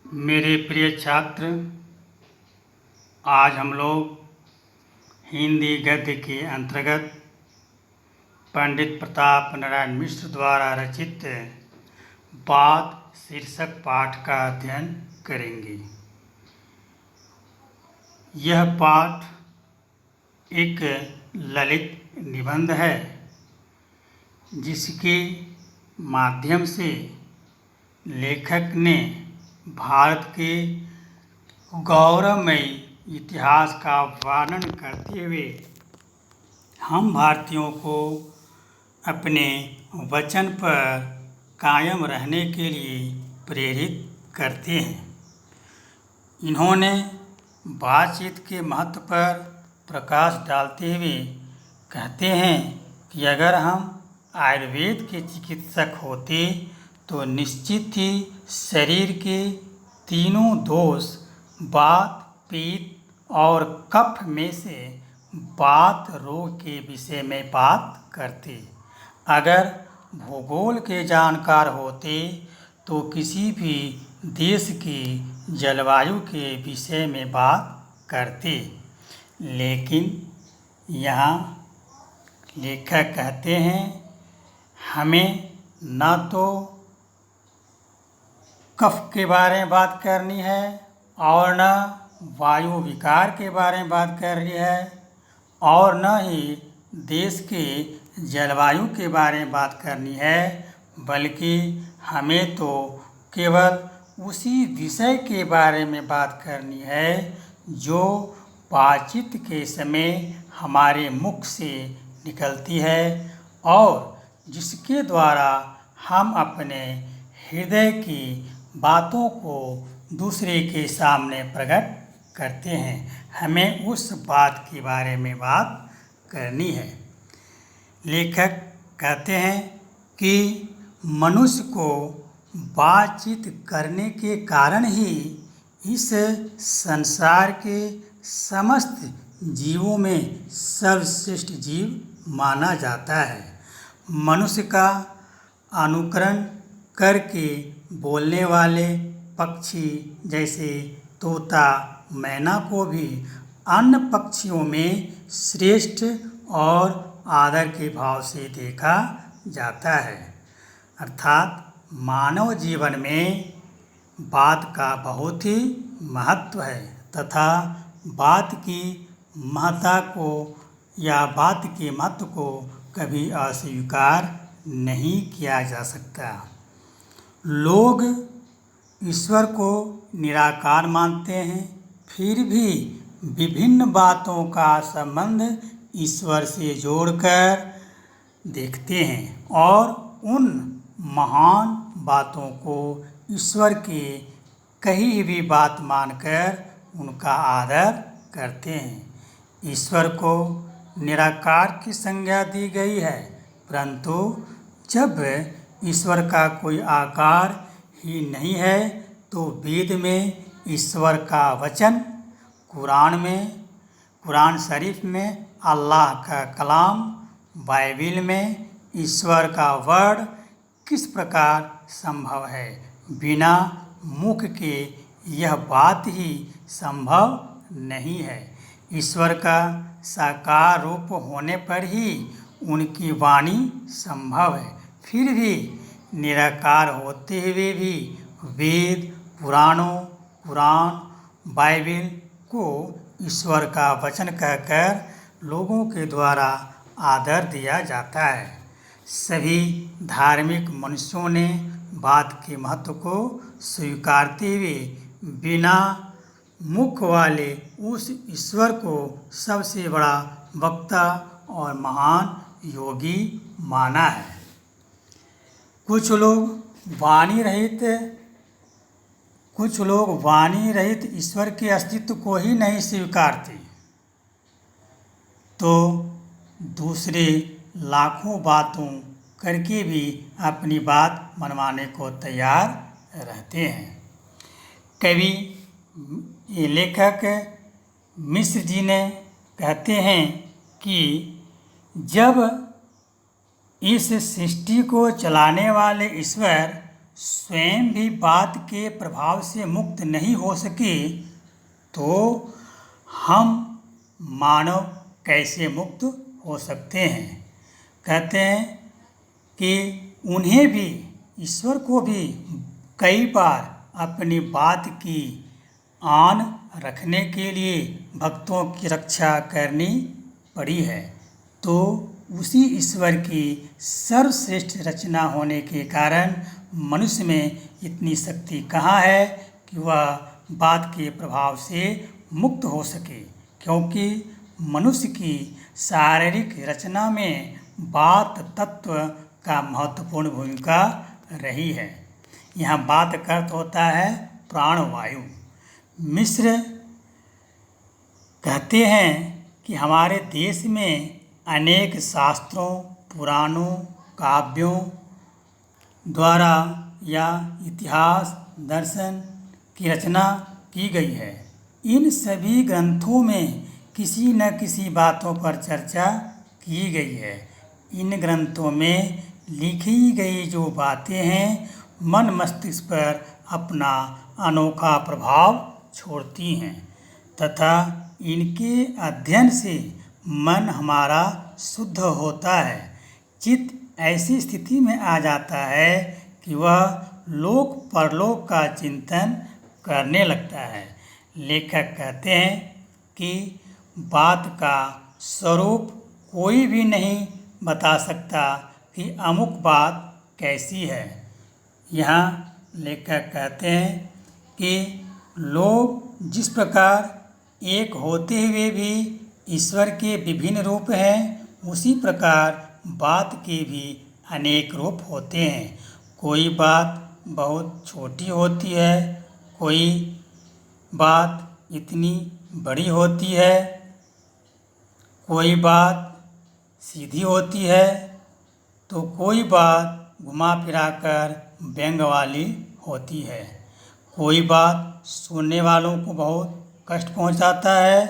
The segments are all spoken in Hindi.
मेरे प्रिय छात्र, आज हम लोग हिंदी गद्य के अंतर्गत पंडित प्रताप नारायण मिश्र द्वारा रचित बात शीर्षक पाठ का अध्ययन करेंगे। यह पाठ एक ललित निबंध है जिसके माध्यम से लेखक ने भारत के गौरवमयी इतिहास का वर्णन करते हुए हम भारतीयों को अपने वचन पर कायम रहने के लिए प्रेरित करते हैं। इन्होंने बातचीत के महत्व पर प्रकाश डालते हुए कहते हैं कि अगर हम आयुर्वेद के चिकित्सक होते तो निश्चित ही शरीर के तीनों दोष वात, पित्त और कफ में से वात रोग के विषय में बात करते। अगर भूगोल के जानकार होते तो किसी भी देश की जलवायु के विषय में बात करते। लेकिन यहाँ लेखक कहते हैं हमें न तो कफ के बारे में बात करनी है और न वायु विकार के बारे में बात करनी है और न ही देश के जलवायु के बारे में बात करनी है, बल्कि हमें तो केवल उसी विषय के बारे में बात करनी है जो बातचीत के समय हमारे मुख से निकलती है और जिसके द्वारा हम अपने हृदय की बातों को दूसरे के सामने प्रकट करते हैं। हमें उस बात के बारे में बात करनी है। लेखक कहते हैं कि मनुष्य को बातचीत करने के कारण ही इस संसार के समस्त जीवों में सर्वश्रेष्ठ जीव माना जाता है। मनुष्य का अनुकरण करके बोलने वाले पक्षी जैसे तोता, मैना को भी अन्य पक्षियों में श्रेष्ठ और आदर के भाव से देखा जाता है। अर्थात मानव जीवन में बात का बहुत ही महत्व है तथा बात की महत्ता को या बात के महत्व को कभी अस्वीकार नहीं किया जा सकता। लोग ईश्वर को निराकार मानते हैं, फिर भी विभिन्न बातों का संबंध ईश्वर से जोड़कर देखते हैं और उन महान बातों को ईश्वर के कही हुई बात मानकर उनका आदर करते हैं। ईश्वर को निराकार की संज्ञा दी गई है, परंतु जब ईश्वर का कोई आकार ही नहीं है तो वेद में ईश्वर का वचन, कुरान शरीफ में अल्लाह का कलाम, बाइबिल में ईश्वर का वर्ड किस प्रकार संभव है। बिना मुख के यह बात ही संभव नहीं है। ईश्वर का साकार रूप होने पर ही उनकी वाणी संभव है। फिर भी निराकार होते हुए भी वेद, कुरान, बाइबिल को ईश्वर का वचन कहकर लोगों के द्वारा आदर दिया जाता है। सभी धार्मिक मनुष्यों ने बात के महत्व को स्वीकारते हुए बिना मुख वाले उस ईश्वर को सबसे बड़ा वक्ता और महान योगी माना है। कुछ लोग वाणी रहित ईश्वर के अस्तित्व को ही नहीं स्वीकारते, तो दूसरे लाखों बातों करके भी अपनी बात मनवाने को तैयार रहते हैं। कवि लेखक मिश्र जी ने कहते हैं कि जब इस सृष्टि को चलाने वाले ईश्वर स्वयं भी बात के प्रभाव से मुक्त नहीं हो सके तो हम मानव कैसे मुक्त हो सकते हैं। कहते हैं कि उन्हें भी, ईश्वर को भी कई बार अपनी बात की आन रखने के लिए भक्तों की रक्षा करनी पड़ी है। तो उसी ईश्वर की सर्वश्रेष्ठ रचना होने के कारण मनुष्य में इतनी शक्ति कहाँ है कि वह बात के प्रभाव से मुक्त हो सके, क्योंकि मनुष्य की शारीरिक रचना में बात तत्व का महत्वपूर्ण भूमिका रही है। यहाँ बात का अर्थ होता है प्राणवायु। मिश्र कहते हैं कि हमारे देश में अनेक शास्त्रों, पुराणों, काव्यों द्वारा या इतिहास, दर्शन की रचना की गई है। इन सभी ग्रंथों में किसी न किसी बातों पर चर्चा की गई है। इन ग्रंथों में लिखी गई जो बातें हैं मन मस्तिष्क पर अपना अनोखा प्रभाव छोड़ती हैं तथा इनके अध्ययन से मन हमारा शुद्ध होता है। चित्त ऐसी स्थिति में आ जाता है कि वह लोक परलोक का चिंतन करने लगता है। लेखक कहते हैं कि बात का स्वरूप कोई भी नहीं बता सकता कि अमुक बात कैसी है। यहाँ लेखक कहते हैं कि लोग जिस प्रकार एक होते हुए भी ईश्वर के विभिन्न रूप हैं, उसी प्रकार बात के भी अनेक रूप होते हैं। कोई बात बहुत छोटी होती है, कोई बात इतनी बड़ी होती है, कोई बात सीधी होती है तो कोई बात घुमा फिरा कर व्यंग वाली होती है। कोई बात सुनने वालों को बहुत कष्ट पहुंचाता है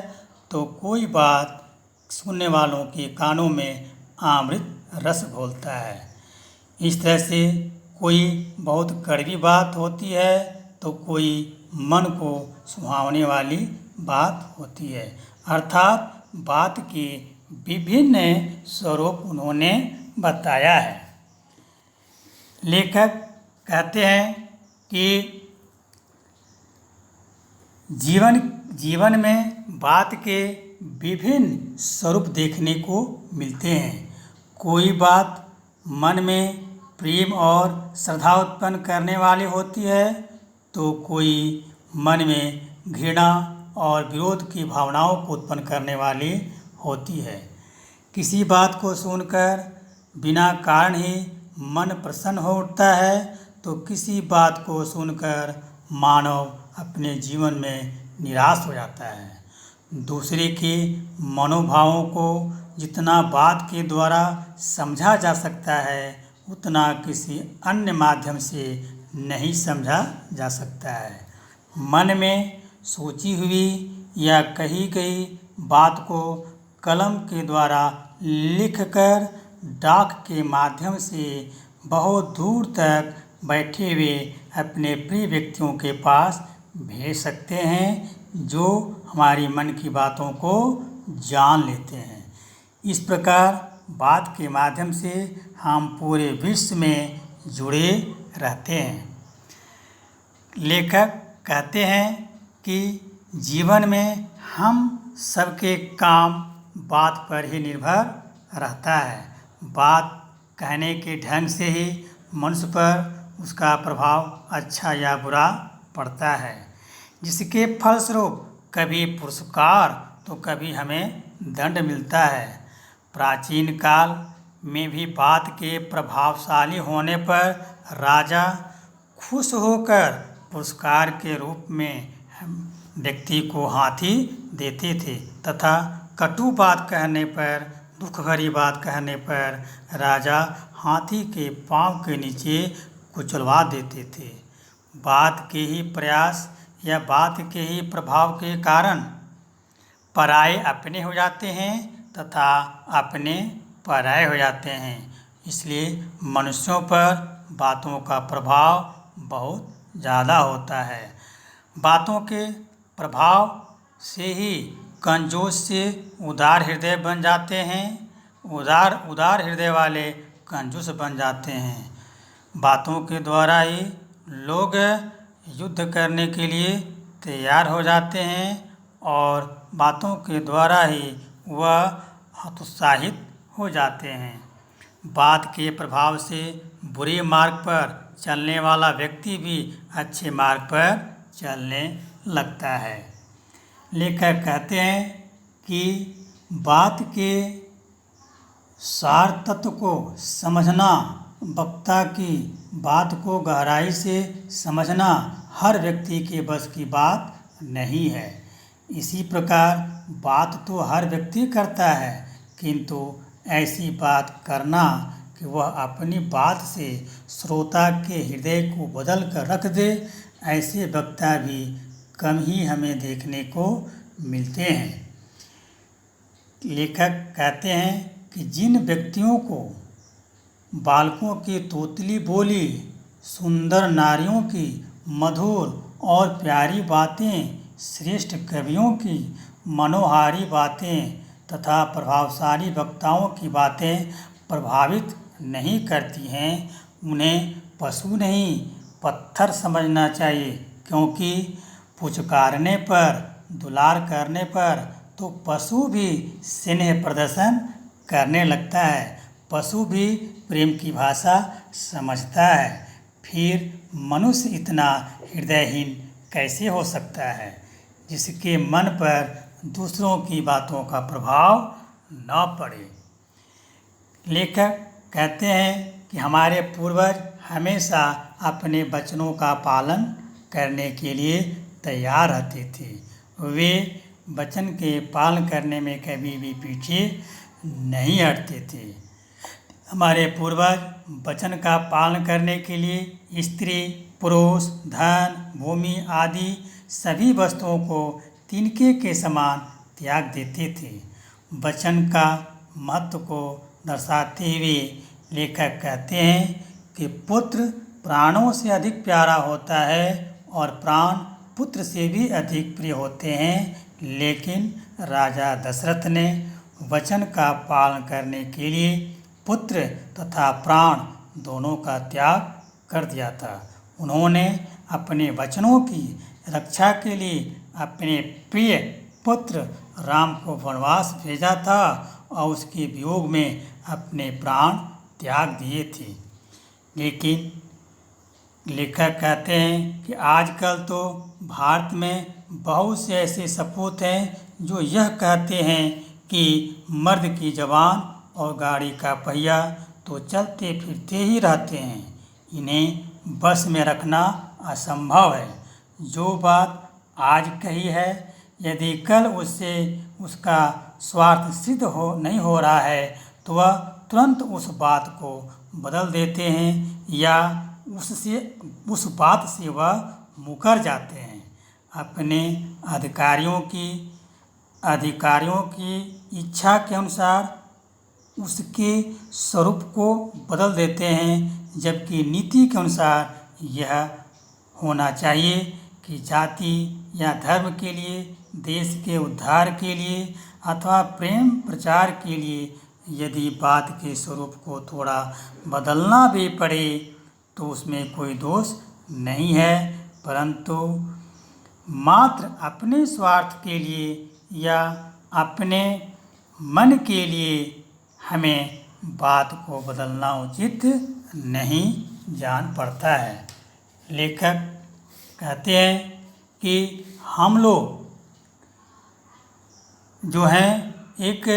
तो कोई बात सुनने वालों के कानों में अमृत रस घोलता है। इस तरह से कोई बहुत कड़वी बात होती है तो कोई मन को सुहावने वाली बात होती है। अर्थात बात के विभिन्न स्वरूप उन्होंने बताया है। लेखक कहते हैं कि जीवन में बात के विभिन्न स्वरूप देखने को मिलते हैं। कोई बात मन में प्रेम और श्रद्धा उत्पन्न करने वाली होती है तो कोई मन में घृणा और विरोध की भावनाओं को उत्पन्न करने वाली होती है। किसी बात को सुनकर बिना कारण ही मन प्रसन्न हो उठता है तो किसी बात को सुनकर मानव अपने जीवन में निराश हो जाता है। दूसरे के मनोभावों को जितना बात के द्वारा समझा जा सकता है उतना किसी अन्य माध्यम से नहीं समझा जा सकता है। मन में सोची हुई या कही गई बात को कलम के द्वारा लिखकर डाक के माध्यम से बहुत दूर तक बैठे हुए अपने प्रिय व्यक्तियों के पास भेज सकते हैं जो हमारी मन की बातों को जान लेते हैं। इस प्रकार बात के माध्यम से हम पूरे विश्व में जुड़े रहते हैं। लेखक कहते हैं कि जीवन में हम सबके काम बात पर ही निर्भर रहता है। बात कहने के ढंग से ही मनुष्य पर उसका प्रभाव अच्छा या बुरा पड़ता है, जिसके फलस्वरूप कभी पुरस्कार तो कभी हमें दंड मिलता है। प्राचीन काल में भी बात के प्रभावशाली होने पर राजा खुश होकर पुरस्कार के रूप में व्यक्ति को हाथी देते थे तथा कटु बात कहने पर, दुख भरी बात कहने पर राजा हाथी के पांव के नीचे कुचलवा देते थे। बात के ही प्रयास या बात के ही प्रभाव के कारण पराये अपने हो जाते हैं तथा अपने पराये हो जाते हैं। इसलिए मनुष्यों पर बातों का प्रभाव बहुत ज़्यादा होता है। बातों के प्रभाव से ही कंजूस से उदार हृदय बन जाते हैं, उदार हृदय वाले कंजूस बन जाते हैं। बातों के द्वारा ही लोग युद्ध करने के लिए तैयार हो जाते हैं और बातों के द्वारा ही वह हतोत्साहित हो जाते हैं। बात के प्रभाव से बुरे मार्ग पर चलने वाला व्यक्ति भी अच्छे मार्ग पर चलने लगता है। लेखक कहते हैं कि बात के सार तत्व को समझना, वक्ता की बात को गहराई से समझना हर व्यक्ति के बस की बात नहीं है। इसी प्रकार बात तो हर व्यक्ति करता है, किंतु ऐसी बात करना कि वह अपनी बात से श्रोता के हृदय को बदल कर रख दे, ऐसे वक्ता भी कम ही हमें देखने को मिलते हैं। लेखक कहते हैं कि जिन व्यक्तियों को बालकों की तोतली बोली, सुंदर नारियों की मधुर और प्यारी बातें, श्रेष्ठ कवियों की मनोहारी बातें तथा प्रभावशाली वक्ताओं की बातें प्रभावित नहीं करती हैं, उन्हें पशु नहीं पत्थर समझना चाहिए, क्योंकि पुचकारने पर, दुलार करने पर तो पशु भी स्नेह प्रदर्शन करने लगता है, पशु भी प्रेम की भाषा समझता है। फिर मनुष्य इतना हृदयहीन कैसे हो सकता है जिसके मन पर दूसरों की बातों का प्रभाव न पड़े। लेखक कहते हैं कि हमारे पूर्वज हमेशा अपने वचनों का पालन करने के लिए तैयार रहते थे। वे वचन के पालन करने में कभी भी पीछे नहीं हटते थे। हमारे पूर्वज वचन का पालन करने के लिए स्त्री, पुरुष, धन, भूमि आदि सभी वस्तुओं को तिनके के समान त्याग देते थे। वचन का महत्व को दर्शाते हुए लेखक कहते हैं कि पुत्र प्राणों से अधिक प्यारा होता है और प्राण पुत्र से भी अधिक प्रिय होते हैं, लेकिन राजा दशरथ ने वचन का पालन करने के लिए पुत्र तथा प्राण दोनों का त्याग कर दिया था। उन्होंने अपने वचनों की रक्षा के लिए अपने प्रिय पुत्र राम को वनवास भेजा था और उसके वियोग में अपने प्राण त्याग दिए थे। लेकिन लेखक कहते हैं कि आजकल तो भारत में बहुत से ऐसे सपूत हैं जो यह कहते हैं कि मर्द की जवान और गाड़ी का पहिया तो चलते फिरते ही रहते हैं, इन्हें बस में रखना असंभव है। जो बात आज कही है, यदि कल उससे उसका स्वार्थ सिद्ध नहीं हो रहा है तो वह तुरंत उस बात को बदल देते हैं या उस बात से वह मुकर जाते हैं। अपने अधिकारियों की इच्छा के अनुसार उसके स्वरूप को बदल देते हैं, जबकि नीति के अनुसार यह होना चाहिए कि जाति या धर्म के लिए, देश के उद्धार के लिए अथवा प्रेम प्रचार के लिए यदि बात के स्वरूप को थोड़ा बदलना भी पड़े तो उसमें कोई दोष नहीं है, परंतु मात्र अपने स्वार्थ के लिए या अपने मन के लिए हमें बात को बदलना उचित नहीं जान पड़ता है। लेखक कहते हैं कि हम लोग जो हैं एक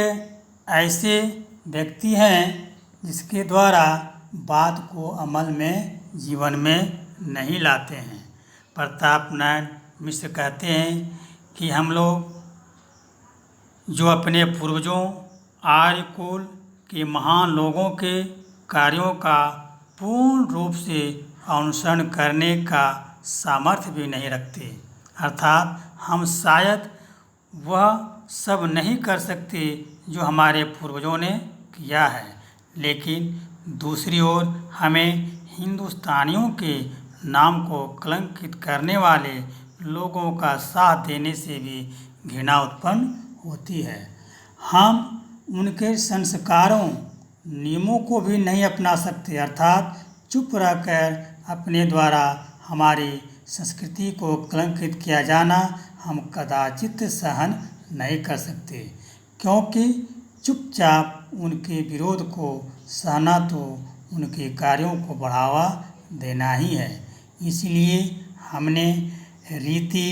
ऐसे व्यक्ति हैं जिसके द्वारा बात को अमल में, जीवन में नहीं लाते हैं। प्रताप नारायण मिश्र कहते हैं कि हम लोग जो अपने पूर्वजों, आर्य कुल के महान लोगों के कार्यों का पूर्ण रूप से अनुसरण करने का सामर्थ्य भी नहीं रखते, अर्थात हम शायद वह सब नहीं कर सकते जो हमारे पूर्वजों ने किया है, लेकिन दूसरी ओर हमें हिंदुस्तानियों के नाम को कलंकित करने वाले लोगों का साथ देने से भी घृणा उत्पन्न होती है। हम उनके संस्कारों नियमों को भी नहीं अपना सकते, अर्थात चुप रहकर अपने द्वारा हमारी संस्कृति को कलंकित किया जाना हम कदाचित सहन नहीं कर सकते, क्योंकि चुपचाप उनके विरोध को सहना तो उनके कार्यों को बढ़ावा देना ही है। इसलिए हमने रीति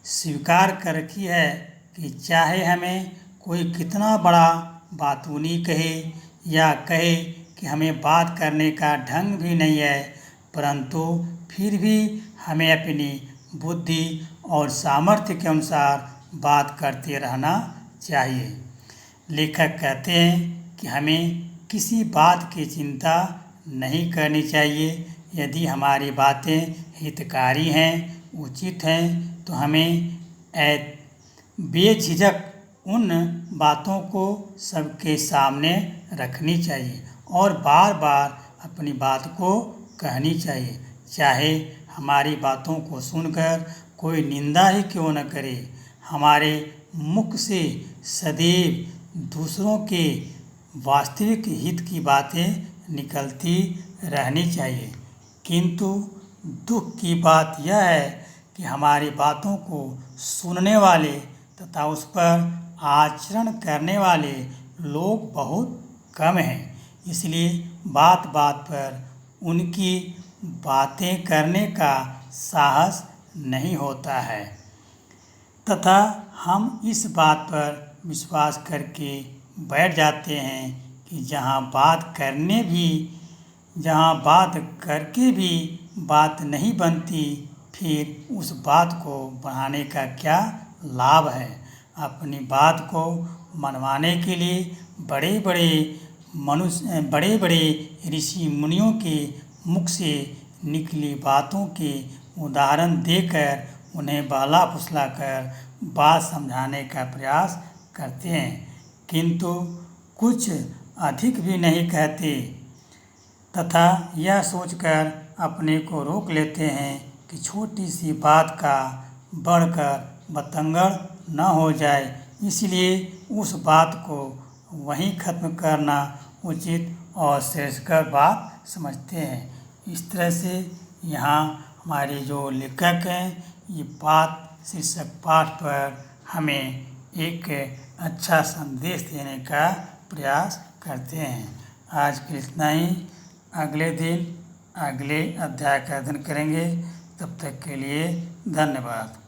स्वीकार कर रखी है कि चाहे हमें कोई कितना बड़ा बातूनी कहे या कहे कि हमें बात करने का ढंग भी नहीं है, परंतु फिर भी हमें अपनी बुद्धि और सामर्थ्य के अनुसार बात करते रहना चाहिए। लेखक कहते हैं कि हमें किसी बात की चिंता नहीं करनी चाहिए। यदि हमारी बातें हितकारी हैं, उचित हैं, तो हमें बेझिझक उन बातों को सबके सामने रखनी चाहिए और बार बार अपनी बात को कहनी चाहिए, चाहे हमारी बातों को सुनकर कोई निंदा ही क्यों न करे। हमारे मुख से सदैव दूसरों के वास्तविक हित की बातें निकलती रहनी चाहिए, किंतु दुख की बात यह है कि हमारी बातों को सुनने वाले तथा उस पर आचरण करने वाले लोग बहुत कम हैं। इसलिए बात बात पर उनकी बातें करने का साहस नहीं होता है तथा हम इस बात पर विश्वास करके बैठ जाते हैं कि जहाँ बात करके भी बात नहीं बनती, फिर उस बात को बढ़ाने का क्या लाभ है। अपनी बात को मनवाने के लिए बड़े बड़े ऋषि मुनियों के मुख से निकली बातों के उदाहरण देकर उन्हें बहला फुसला कर बात समझाने का प्रयास करते हैं, किंतु कुछ अधिक भी नहीं कहते तथा यह सोचकर अपने को रोक लेते हैं कि छोटी सी बात का बढ़कर बतंगड़ न हो जाए, इसलिए उस बात को वहीं खत्म करना उचित और श्रेयस्कर बात समझते हैं। इस तरह से यहाँ हमारे जो लेखक हैं ये बात शीर्षक पाठ पर हमें एक अच्छा संदेश देने का प्रयास करते हैं। आज के इतना ही। अगले दिन अगले अध्याय का अध्ययन करेंगे। तब तक के लिए धन्यवाद।